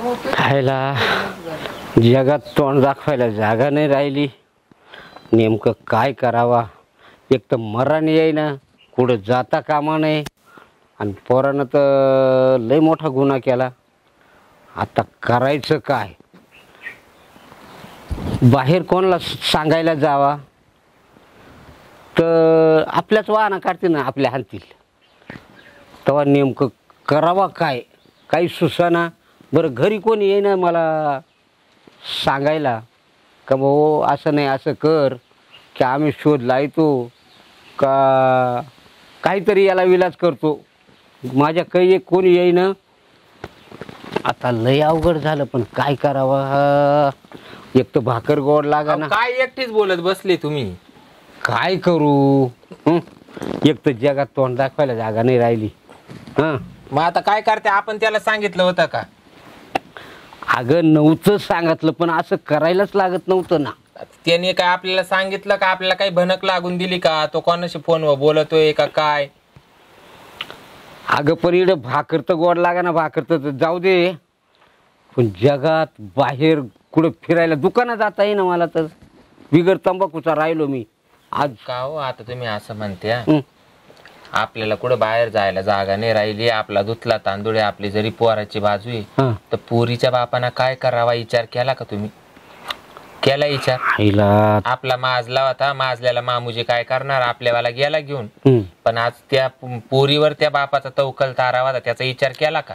खायला जगात तोंड दाखवायला जागा नाही राहिली. नेमकं काय करावा. एक तर मरण येईना, कुठं जाता कामा नाही. आणि पोरानं तर लय मोठा गुन्हा केला. आता करायचं काय. बाहेर कोणाला सांगायला जावा तर आपल्याच वाहना काढतील ना, आपल्या हाणतील. तेव्हा नेमकं करावा काय, काही सुसाना. बरं घरी कोणी येईना मला सांगायला का भाऊ असं नाही असं कर, की आम्ही शोध लावतो का काहीतरी याला विलाज करतो. माझ्या काही एक कोणी येईना. आता लय अवघड झालं, पण काय करावा. एक तर भाकर गोड लागा ना. काय एकटीच बोलत बसले तुम्ही. काय करू. एक तर जगात तोंड दाखवायला जागा नाही राहिली. मग आता काय करते. आपण त्याला सांगितलं होतं का. अगं नव्हतं सांगितलं, पण असं करायलाच लागत नव्हतं ना. त्याने काय आपल्याला सांगितलं का. आपल्याला काही भनक लागून दिली का. तो कोणाशी फोनवर बोलतोय का काय. अगं पण इकडे भाकर तर गोड लागा ना. भाकर तर जाऊ दे, पण जगात बाहेर कुठं फिरायला दुकानात जाता येईना मला. तर बिगर तंबाखूचा राहिलो मी आज. का हो आता तुम्ही असं म्हणते. आपल्याला कुठं बाहेर जायला जागा नाही राहिली. आपला धुतला तांदूळ आहे, आपली जरी पोराची बाजू आहे, तर पोरीच्या बापाना काय करावा विचार केला का तुम्ही. केला विचार. आपला माजला होता, माजल्याला मामूजी काय करणार, आपल्यावाला गेला घेऊन. पण आज त्या पोरीवर त्या बापाचा तवकल तारावा होता, त्याचा विचार केला का.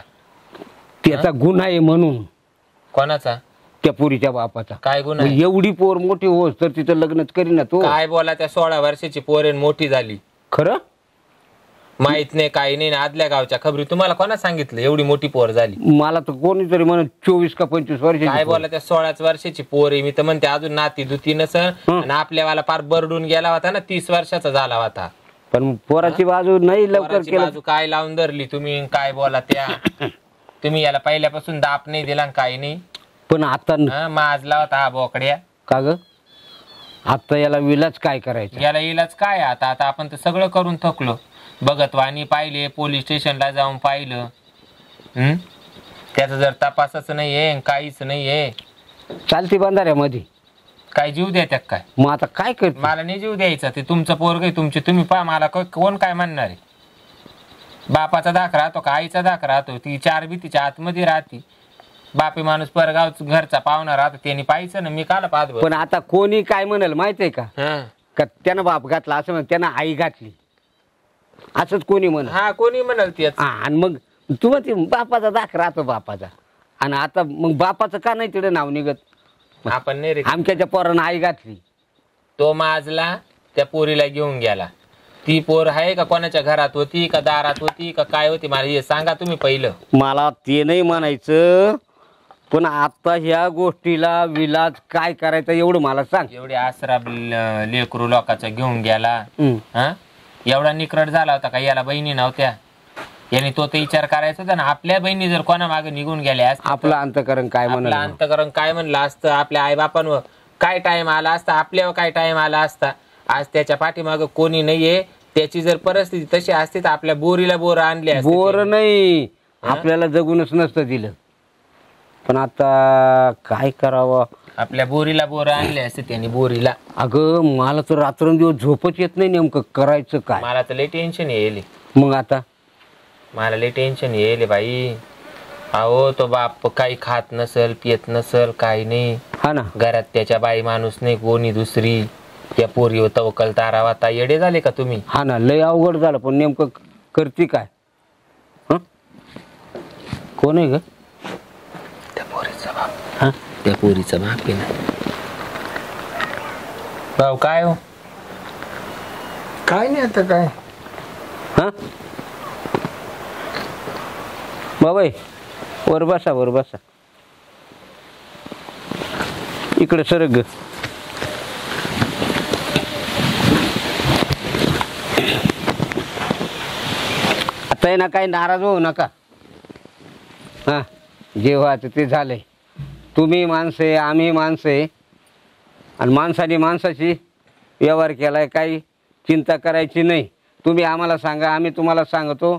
त्याचा गुन्हा आहे म्हणून. कोणाचा. त्या पोरीच्या बापाचा. काय गुन्हा. एवढी पोर मोठी होस तर तिथं लग्नच करीना तो. काय बोला. त्या 16 वर्षाची पोरेन मोठी झाली. खरं माहित नाही काही नाही. आदल्या गावच्या खबरी तुम्हाला कोणा सांगितलं एवढी मोठी पोर झाली. मला तर कोणीतरी म्हणत 24 का 25 वर्ष. काय बोला. त्या 16 वर्षाची पोर आहे. मी तर म्हणते अजून नाती दुती नसन. आणि आपल्यावाला फार बरडून गेला होता ना, 30 वर्षाचा झाला होता. पण पोराची बाजू नाही लवकर केलं. बाजू काय लावून धरली तुम्ही. काय बोला त्या. तुम्ही याला पहिल्यापासून दाप नाही दिला काही नाही. पण आता माजला होता हा बोकड्या. का ग. आता याला विलाज काय करायचं. याला इलाज काय. आता आता आपण तर सगळं करून थकलो. बघतवानी पाहिले, पोलीस स्टेशनला जाऊन पाहिलं. त्याचा जर तपासच नाहीये, काहीच नाहीये. चालती बंधाऱ्यामध्ये काय जीव द्यायचा काय. मग आता काय करत. मला नाही जीव द्यायचा. ते तुमचं पोरग आहे तुमचे तुम्ही पहा. मला कोण काय म्हणणार आहे. बापाचा धाक राहतो का आईचा धाक राहतो. ती 4 भीतीच्या आतमध्ये राहते. बापी माणूस परगाव घरचा पाहुणा राहतो. त्यांनी पाहायचं ना. मी काला पाहत. पण आता कोणी काय म्हणाल माहितीये का. त्यानं बाप घातला असं म्हण, त्यानं आई घातली असंच कोणी म्हण. कोणी म्हणाल ते. आणि मग तू म्हणते बापाचा दाख राहतो बापाचा. आणि आता मग बापाचं का नाही तिकडे नाव निघत. आपण नाही रे. आमच्याच्या पोरानं आई घातली. तो माजला त्या पोरीला घेऊन गेला. ती पोर आहे का कोणाच्या घरात होती का दारात होती का काय होती. मला हे सांगा तुम्ही पहिलं. मला ते नाही म्हणायचं, पण आता ह्या गोष्टीला विलाज काय करायचा एवढं मला सांग. एवढे आसरा लेकरू लोकांचा घेऊन गेला. एवढा निकरट झाला होता का. याला बहिणी नव्हत्या. याने तो तर विचार करायचा होता ना. आपल्या बहिणी जर कोणा मागे निघून गेल्या असत्या, आपलं अंतकरण काय म्हणलं. आपलं अंतकरण काय म्हणलं असतं. आपल्या आई बापांवर काय टाइम आला असता. आपल्यावर काय टाइम आला असता. आज त्याच्या पाठीमागं कोणी नाहीये. त्याची जर परिस्थिती तशी असते तर आपल्या बोरीला बोर आणले असते. बोर नाही आपल्याला जगूनच नसतं दिलं. पण आता काय करावं. आपल्या बोरीला बोर आणले असते त्यांनी बोरीला. अगं मला तर रात्रंदिवस झोपच येत नाही. नेमकं करायचं काय. मला तर लय टेन्शन येईल. मग आता मला लय टेन्शन येईल बाई. अहो तो बाप काही खात नसल पियत नसल काही नाही. हा ना. घरात त्याच्या बाई माणूस नाही कोणी दुसरी. त्या पोरी तवकल तारावाता. येडे झाले का तुम्ही. हा ना. लय अवघड झालं. पण नेमकं करते काय. कोण आहे ग. त्या पोरीचा बाप. त्या पोरीचा बाप आहे ना. भाऊ काय हो. काय नाही आता काय. बाबाई वर बसा वर बसा. इकडे सरक ग. आता आहे ना काही नाराज होऊ नका. जेव्हा ते झालंय. तुम्ही माणसे आम्ही माणसे. आणि माणसाने माणसाची व्यवहार केलाय. काही चिंता करायची नाही. तुम्ही आम्हाला सांगा आम्ही तुम्हाला सांगतो.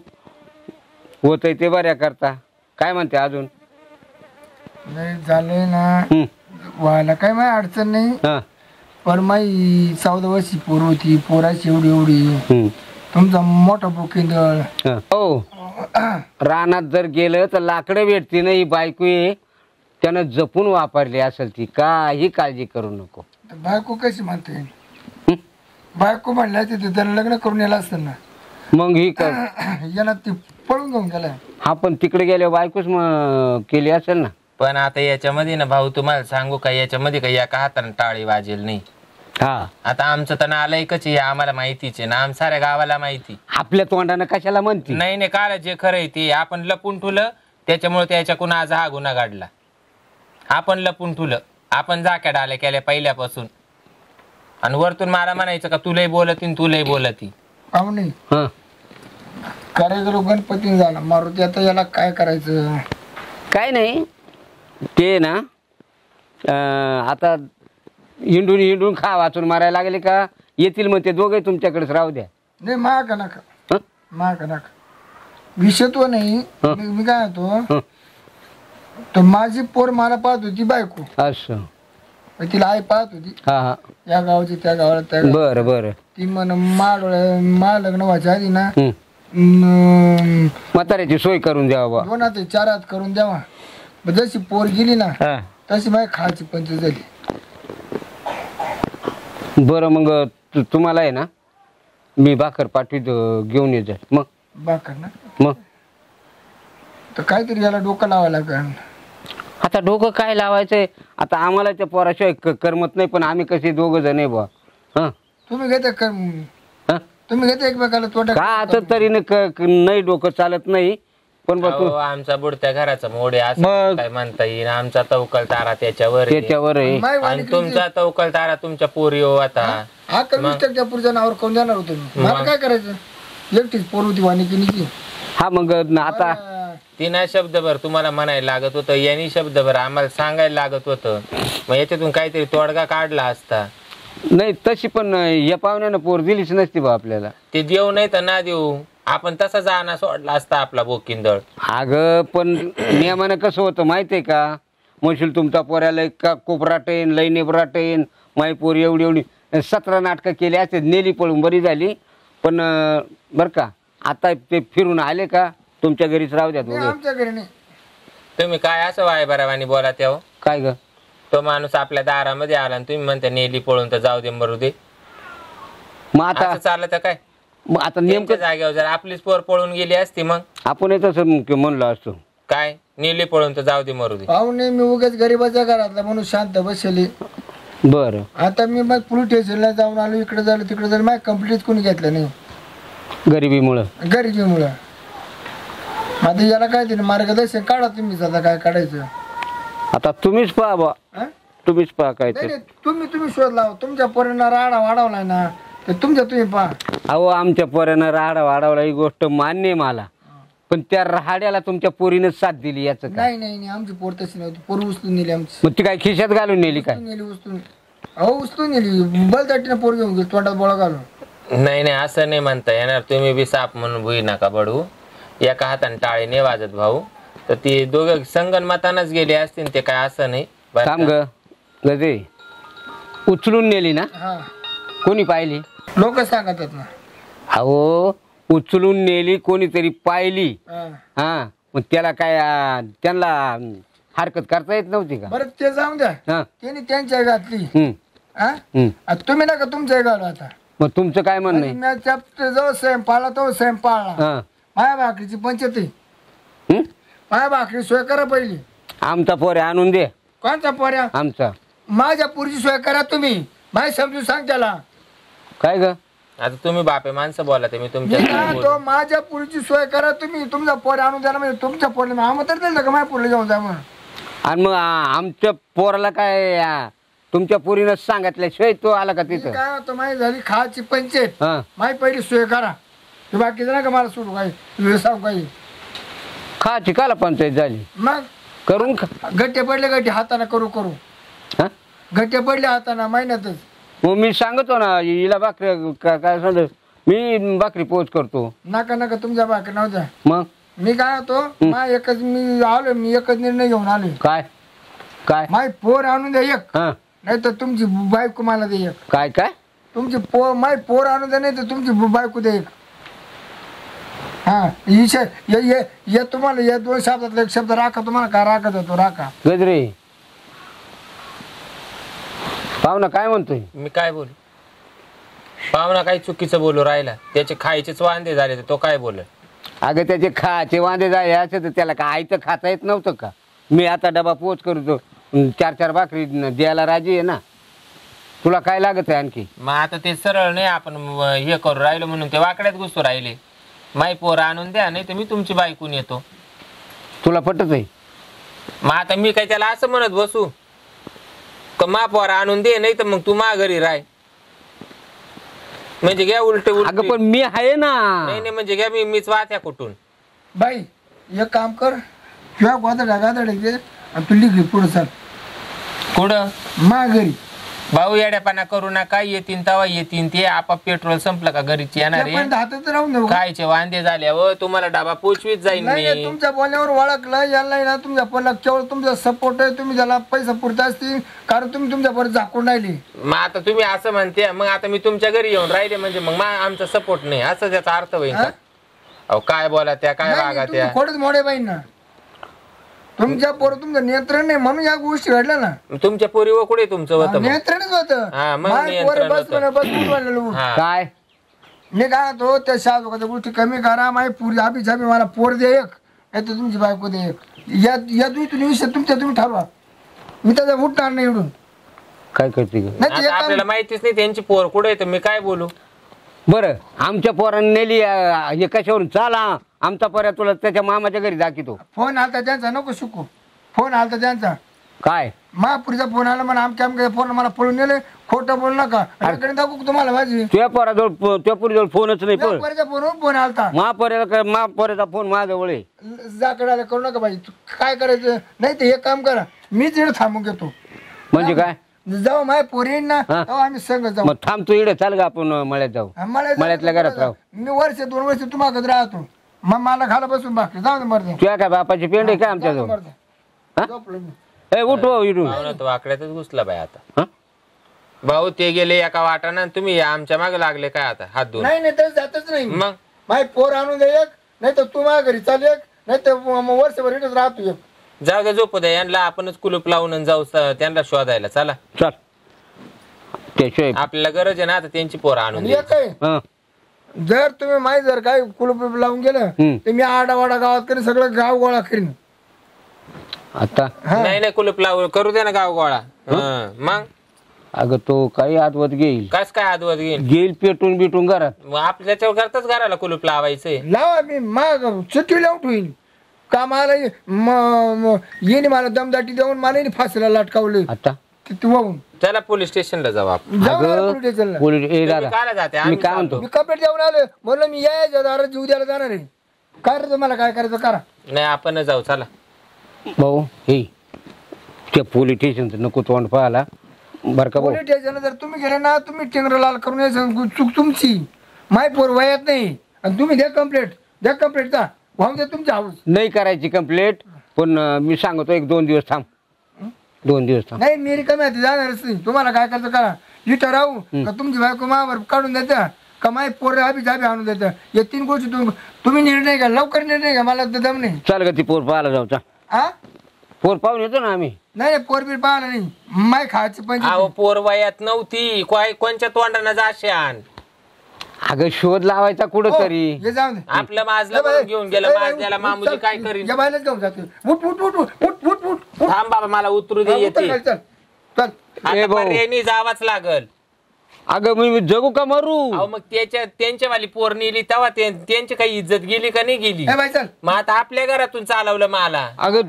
होतंय ते बऱ्या करता. काय म्हणते अजून. नाही झालंय ना हं, व्हायला काय माझी अडचण नाही हं, पण माई 14 वर्षी पोर होती पोराची एवढी एवढी हं, तुमचा मोठा बुकिंदळ हं. हो रानात जर गेलं तर लाकडं भेटती नाही बायको आहे त्यानं जपून वापरली असेल ती काही काळजी करू नको. बायको कशी म्हणते हं? बायको म्हणल्या तिथे त्याला लग्न करून यायला असतं ना मग ही कर याला ती पळून घेऊन गेलाय. हा पण तिकडे गेल्यावर बायकोच केली असेल ना. पण आता याच्यामध्ये ना भाऊ तुम्हाला सांगू का याच्यामध्ये काही एका हाताने टाळी वाजेल नाही. हा आता आमचं तर नालायकच आहे आम्हाला माहितीच आहे ना आम साऱ्या गावाला माहिती. आपल्या तोंडानं कशाला म्हणते. नाही नाही काल जे खरं आहे ते आपण लपून ठुलं त्याच्यामुळे त्याच्याकडून आज हा गुन्हा घडला. आपण लपून ठुलं आपण जाक्या डाल्या केल्या पहिल्यापासून आणि वरतून मला म्हणायचं का तुलाही बोलती तुलाही बोलती. पाहू नाही हं. कार्यक्रम गणपती झाला मारुती आता याला काय करायचं. काय नाही ते ना आता हिंडून हिंडून खा वाचून मारायला लागले का येतील मग ते दोघे तुमच्याकडेच राहू द्या. नाही महाग नका हं? महाग नका विषय तो नाही हं. मी काय होतो हं. तर माझी पोर मला पाहत होती बायको असं मग तिला आई पाहत होती हा हा या गावाची त्या गावाला त्या गावाला. बरं बरं. ती म्हण मा लग्न व्हायच्या आधी ना हं. 2 म्हाताऱ्याची सोय करून द्यावा बा. हात 4 हात करून द्यावा. मग जशी पोर गेली ना हा. तशी माझी खायची पंच झाली. बरं मग तुम्हाला आहे ना मी भाकर पाठवीत घेऊन ये जाईल मग. बाकर ना मग तर काहीतरी याला डोकं लावायला लागेल. आता डोकं काय लावायचंय आता आम्हाला त्या पोराशिवाय करमत नाही पण आम्ही कसे दोघं जण आहे बा. हं तुम्ही घेता हं? तुम्ही घेता एकमेकाला तोटा का आता तरी नाही डोकं चालत नाही पण बा तू अहो, आमचा बुडत्या घराचा मोडे असं मग काय म्हणता येईल आमचा तवकल तारा त्याच्यावर आहे. त्याच्यावर आहे. माय आणि वाणी तुमचा तवकल तारा तुमच्या पोरी हो आता. हा कमी टक्क्या पुढच्या नावावर कोण जाणार होतो मी. मला काय करायचं एकटीच पोर होती वानिकीनीची. हा मग आता तिना शब्दभर तुम्हाला म्हणायला लागत होतं यांनी शब्दभर आम्हाला सांगायला लागत होतं मग याच्यातून काहीतरी तोडगा काढला असता. नाही तशी पण या पाहुण्यानं पोर दिलीच नसती बा आपल्याला. ते देऊ नाही तर ना देऊ आपण तसा जाणा सोडला असता आपला बोकिंदळ. अगं पण नियमानं कसं होतं माहितीये का म्हणशील तुमचा पोऱ्याला का कोपराट येईन लई नेबराट येईन माई पोरी एवढी एवढी 17 नाटकं केली असते नेली पळून बरी झाली पण बरं का आता ते फिरून आले का तुमच्या घरीच राहू द्या नाही, दोघे. आमच्या घरी नाही. तुम्ही काय असं वायबरावानी बोला तेव्हा. काय ग तो माणूस आपल्या दारामध्ये आला आणि तुम्ही म्हणता नेली पळून तर जाऊ दे मरू दे. मग आता असं चाललं तर काय मग आता नेमकं नेमकं जागेवर जर आपलीच पोर पळून गेली असती मग आपण तसं म्हणलं असतो. काय नेली पळून तर जाऊ दे मरू दे. पाहुणे मी उगाच गरीबाच्या घरातला म्हणून शांत बसली. बरं आता मी मग पोलीस स्टेशनला जाऊन आलो इकडे झालं तिकडे झालं माझ्या कंप्लीट कोणी घेतलं नाही गरिबीमुळं. गरिबीमुळं. आता याला काय ते मार्गदर्शन काढा तुम्हीच आता काय काढायचं. आता तुम्हीच पहा बा हा? तुम्हीच पहा काय नाही ते. नाही, तुम्ही शोध लावा तुमच्या पोरांना राडा वाढवलाय ना ते तुम्ही पहा. अहो आमच्या पोऱ्यानं राहाडा वाढवला ही गोष्ट मान्य आहे मला पण त्या राहाड्याला तुमच्या पोरीनं साथ दिली याचं काय. नाही नाही नाही आमची पोर तशी नव्हती पोर उचलून नेली आमची. मग ती काय खिशात घालून नेली काय. उचलून नेली उचलून अहो उचलून नेली बलदाटीनं पोर घेऊन गेली तोंडात बोळा घालून. नाही नाही असं नाही म्हणता येणार तुम्ही बी साप म्हणून भुई नका बडू. एका हाताने टाळी नाही वाजत भाऊ तर ती दोघं संगनमतानच गेले असतील ते काय असं नाही. बरं थांब का? ग गजे उचलून नेली ना हा कोणी पाहिली. लोक सांगतात ना. अहो उचलून नेली कोणीतरी पाहिली. हा. हा मग त्याला काय त्यांना हरकत करता येत नव्हती का. बरं ते जाऊन द्या हा त्यांनी त्यांच्या घातली. हम्म, हा हम्म. आता तुम्ही नका तुमच्या घालू आता. मग तुमचं काय म्हणणं आहे. मी चॅप्टर जवळ सेम पाळला तो सेम पाळला. हा माया भाकरीची पंचती हम्म? माया भाकरी सोय करा पहिली. आमचा पोरे आणून दे. कोणचा पोऱ्या आमचा माझ्या पुरीची सोय करा तुम्ही माय समजून सांग त्याला. काय ग आता तुम्ही बापे माणसं बोला ते मी मी तुमच्या काय तो माझ्या पुरीची सोय करा तुम्ही तुमचा पोऱ्या आणून द्याला म्हणजे तुमच्या पोरला आमंत्रण दिलं का माझ्या पुरीला घेऊन जा म्हणून. आणि मग आमच्या पोराला काय तुमच्या पोरीनं सांगितल्याशिवाय तो आला का मी तिथं. काय होतं माहिती झाली खायची पंचायत हा माही पहिली सोय करा ते बाकी ना का मला सोडू काही वेळ सांगू काही. खाची काला पंचायत झाली मग करून गट्टे पडले गट्टे हाताने करू करू हा गट्टे पडले हाताना महिन्यातच. मग मी सांगतो ना हिला भाकरी काय सांग मी भाकरी पोच करतो. नका नका तुमच्या भाकरी नव्हत्या. मग मी काय होतो मा एकच मी आलो मी एकच निर्णय घेऊन आलो. काय काय माय पोर आणून द्या एक, हा नाही तर तुमची बायको मला दे एक. काय काय तुमची माय पोर आणून द्या, नाही तर तुमची बायको दे एक. हा ये तुम्हाला या 2 शब्दातला एक शब्द राखा, तुम्हाला काय राखत होतो राखा. गजरे पाहुणा काय म्हणतोय? मी काय बोलू? पाहुणा काही चुकीचं बोलू राहिला, त्याचे खायचेच वांदे झाले तर तो काय बोल? अगं त्याचे खाचे वांदे जाय असं तर त्याला काय आईचं खाता येत नव्हतं का? मी आता डबा पोच करतो, 4 भाकरी द्यायला राजी आहे ना. तुला काय लागत आहे आणखी? मग आता ते सरळ नाही आपण हे करू राहिलो म्हणून ते वाकड्यात घुसू राहिले. माई पोर आणून द्या, नाही तर मी तुमची बायकून येतो. तुला पटत आहे? मग आता मी काय त्याला असं म्हणत बसू का मा पोर आणून दे, नाही तर मग तू मा घरी राह, म्हणजे घ्या उलटे अगं उलटे. पण मी आहे ना. नाही म्हणजे घ्या मीच वाहत्या कुठून. बाई एक काम कर, किंवा गादड घे आणि तू लिखी पुढे सर कुठं? मा घरी. भाऊ येड्यापणा करू नका, येतीन तवा येतीन ते. आपाप पेट्रोल संपलं का घरीच येणार आहे. हातात राहून देऊ. खायचे वांदे झाले व तुम्हाला डबा पोचवीत जाईन नाही मी. तुमच्या बोलण्यावर ओळखलं याला ना, तुमच्या पोला केवळ तुमचा सपोर्ट आहे. तुम्ही त्याला पैसा पुरता असतील, कारण तुम्ही तुमच्या बरोबर झाकून राहिली. मग आता तुम्ही असं म्हणते, मग आता मी तुमच्या घरी येऊन राहिले म्हणजे मग आमचा सपोर्ट नाही असं त्याचा अर्थ होईल का? अहो काय बोला त्या, काय रागा त्या. खोडच मोडे बाई ना, तुमच्या पोर तुमचं नियंत्रण नाही म्हणून या गोष्टी घडल्या ना. तुमच्या पोरी व कुठे तुमचं होतं? नियंत्रणच होतं. हा, मग माय पोर नियंत्रण बस होतं. म्हणे, बस उठ म्हणलं. हा. काय मी काय तो त्या शासकाच्या गोष्टी कमी करा. माय पुरी आबी झाबी मला पोर दे एक, नाही तर तुमची बायको दे एक. या तुम्ही विषय तुम्ही ठरवा. मी त्याचा उठणार नाही इकडून. काय करते ग? नाही ते एक आता काम- आपल्याला माहितीच नाही त्यांची पोर कुठे आहे, तर मी काय बोलू? बरं आमच्या पोरांनी नेली हे कशावरून? चाला आमचा पोऱ्या तुला त्याच्या मामाच्या घरी दाखवतो. फोन आलता त्यांचा, नको शिकू. फोन आलता त्यांचा, काय महापुरीचा फोन आला म्हणा, आमच्या फोन मला पळून नेले. खोटं बोल नका, इकडे दाखवू तुम्हाला माझी. तुझ्या पोराजवळ त्या पुरीजवळ फोनच नाही. पण महापुरीच्या फोनवर फोन आलता. महापोऱ्याचा फोन माझ्याजवळ आहे. जाकडे आले करू नका बाई. काय करायचं? नाही तर हे काम करा, मीच इकडे थांबून घेतो. म्हणजे काय? जाऊ माझ्या पोरी येईन ना, हा. तेव्हा आम्ही संग जाऊ. मग थांब तू इकडे, चाल गा आपण मळ्यात जाऊ. मळ्यातल्या घरात राहू. मी 2 वर्ष तुम्हाला राहतो. मग मला खाला बसून बाकी जाऊ दे मरते. तुझ्या काय बापाची पेंड आहे काय आमच्याजवळ? हा? ए उठ हो इडून. पाहुणा तो वाकड्यातच घुसला बाई आता. हा? भाऊ ते गेले एका वाटाना, तुम्ही आमच्या मागे लागले काय आता हात धुवून? नाही तर जातच नाही. मग माय पोर आणून दे एक, नाही तर तू माझ्या घरी चाल एक, नाही तर वर्षभर इथेच राहतो एक. जाऊ द्या, झोपू द्या यांना. आपणच कुलूप लावून आणि जाऊ त्यांना शोधायला. चला, चल त्याशिवाय आपल्याला गरज आहे ना आता त्यांची पोरं आणून आणि द्यायची. एक आहे, हा. जर तुम्ही माहीत जर काय कुलूप लावून गेलं तर मी आडावाडा गावात करीन, सगळं गाव गोळा करीन. आता नाही कुलूप लावू, करू दे ना गाव गोळा. मग अगं तो काही आदवत घेईल कस काय आदवत घेईल? गेल पेटून बिटून घरात. मग आपल्याच्या घरातच घराला कुलूप लावायचंय. लावा, मी माग चिठ्ठी लावून ठेवीन. कामाला येणे मला दमदाटी देऊन मला फाशीला लटकावले आता तिथे वाहून. चला पोलीस स्टेशनला जाऊ आपण. जाऊ अगं, मला पोलीस स्टेशनला. पोलीस ए तुम्ही दादा कायला जाते? मी आम्ही काय चालतो. म्हणतो मी कंप्लेंट देऊन आलो, म्हणलं मी यायच्या दारात जीव द्यायला जाणार आहे. काय रे तुम्हाला काय करायचं करा. नाही आपण जाऊ. चला भाऊ हे त्या पोलीस स्टेशनचं नको तोंड पाहायला बरं का भाऊ. पोलीस स्टेशनला जर तुम्ही गेले ना, तुम्ही टिंगर लाल करून यायचं, चूक तुमची. माय पोर वयात नाही आणि तुम्ही द्या कंप्लेंट का वाहून द्या तुमच्या हाऊस. नाही करायची कंप्लेंट, पण मी सांगतो 1-2 दिवस थांब. 2 दिवस थांब. नाही मी रिकामी आहे, जाणारच नाही. तुम्हाला काय करायचं करा. इथं राहू का तुमची बायको मावर काढून देत्या का माय पोर आबी आणून देत्या. या 3 गोष्टी तुम्ही निर्णय घ्या, लवकर निर्णय घ्या. मला तर दम नाही. चाल ग ती पोर पाहायला जाऊ. चा हा पोर पाहून येतो ना आम्ही. नाही पोर बीर पाहिला नाही. माय खायची पण अहो पोर वयात नव्हती. कोणच्या तोंडानं जाशान? अगं शोध लावायचा कुठं तरी. हे जाऊन दे. आपलं माजला म्हणून घेऊन गेलं. माजल्याला मामुली काय करीन? या बायलाच घेऊन जातो. उठ उठ उठ उठ उठ उठ उठ उठ. थांब बाबा, मला उतरू दे. येते चल चल चल. आता भाऊ. पर्यायी जावाच लागल. अगं मी जगू का मरू? अहो मग त्यांच्यावाली पोर नेली तेव्हा त्यांची काही इज्जत गेली का नाही गेली? ए बाई चल. मग आता आपल्या घरातून चालवलं मला. अगं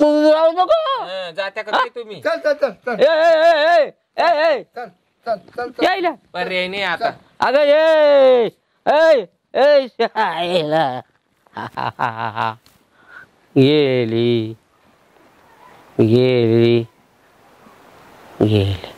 तू राहू नको. जात्या का काय तुम्ही? चल चल चल चल ए चल चल चल चल. यायला पर्याय नाही आता. अगं ए ए ए शाळेला गेली गेली गेली.